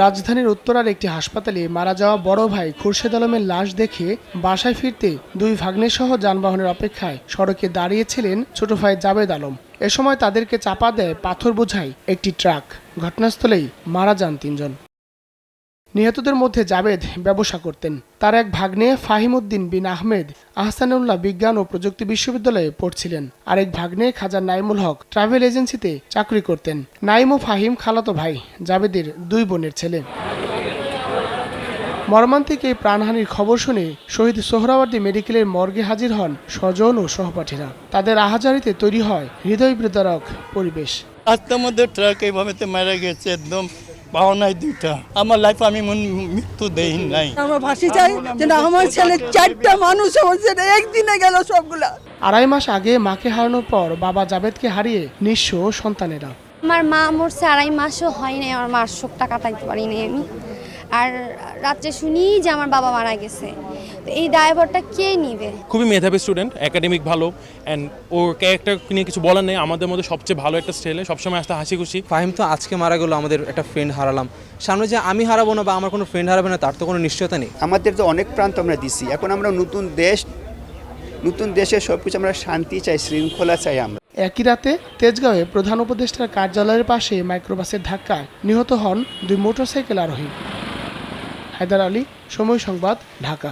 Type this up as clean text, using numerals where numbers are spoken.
রাজধানীর উত্তরার একটি হাসপাতালে মারা যাওয়া বড় ভাই খুরশেদ আলমের লাশ দেখে বাসায় ফিরতে দুই ভাগ্নের সহ যানবাহনের অপেক্ষায় সড়কে দাঁড়িয়েছিলেন ছোট ভাই জাবেদ আলম। এ সময় তাদেরকে চাপা দেয় পাথর বোঝাই একটি ট্রাক। ঘটনাস্থলেই মারা যান তিনজন। নিহতদের মধ্যে জাবেদ ব্যবসা করতেন। তার এক ভাগ্নে ফাহিম উদ্দিন বিন আহমেদ আহসানুল্লাহ বিজ্ঞান ও প্রযুক্তি বিশ্ববিদ্যালয়ে পড়ছিলেন। আরেক ভাগ্নে খাজা নাইমুল হক ট্রাভেল এজেন্সিতে চাকরি করতেন। নাইম ও ফাহিম খালাতো ভাই, জাবেদের দুই বোনের ছেলে। মর্মান্তিক এই প্রাণহানির খবর শুনে শহীদ সোহরাওয়ার্দী মেডিকেলের মর্গে হাজির হন স্বজন ও সহপাঠীরা। তাদের আহাজারিতে তৈরি হয় হৃদয় বিদারক পরিবেশ। রাস্তার মধ্যে ট্রাক এইভাবে মারা গেছে, একদম পাওয়া নাই দুইটা। আমার লাইফ আমি মৃত্যু দেই নাই। আমার ফাঁসি চাই, যে আমার ছেলে চারটা মানুষ হচ্ছে একদিনে গেল সবগুলা। 2.5 মাস আগে মাকে হারানোর পর বাবা জাবেদকে হারিয়ে নিঃস্ব সন্তানেরা। আমার মা মরছে 2.5 মাসও হয় নাই, আমার মার শোকটা কাটাইতে পারি নাই আমি। আর রাত্রে শুনি যে আমার বাবা মারা গেছে, তো এই দায়ভারটা কে নিবে? খুবই মেধাবী স্টুডেন্ট, একাডেমিক ভালো, অ্যান্ড ওর ক্যারেক্টার নিয়ে কিছু বলার নেই। আমাদের মধ্যে সবচেয়ে ভালো একটা ছেলে, সবসময় আসতে হাসি খুশি। ফাহিম তো আজকে মারা গেল, আমাদের একটা ফ্রেন্ড হারালাম। সামনে যে আমি হারাবো না বা আমার কোনো ফ্রেন্ড হারাবে না তার তো কোনো নিশ্চয়তা নেই। আমাদের তো অনেক প্রান্ত আমরা দিছি, এখন আমরা নতুন দেশে সবকিছু আমরা শান্তি চাই, শৃঙ্খলা চাই। আমরা একই রাতে তেজগাঁওয়ে প্রধান উপদেষ্টার কার্যালয়ের পাশে মাইক্রোবাসের ধাক্কায় নিহত হন 2 মোটরসাইকেল আরোহী। হায়দার আলী, সময় সংবাদ, ঢাকা।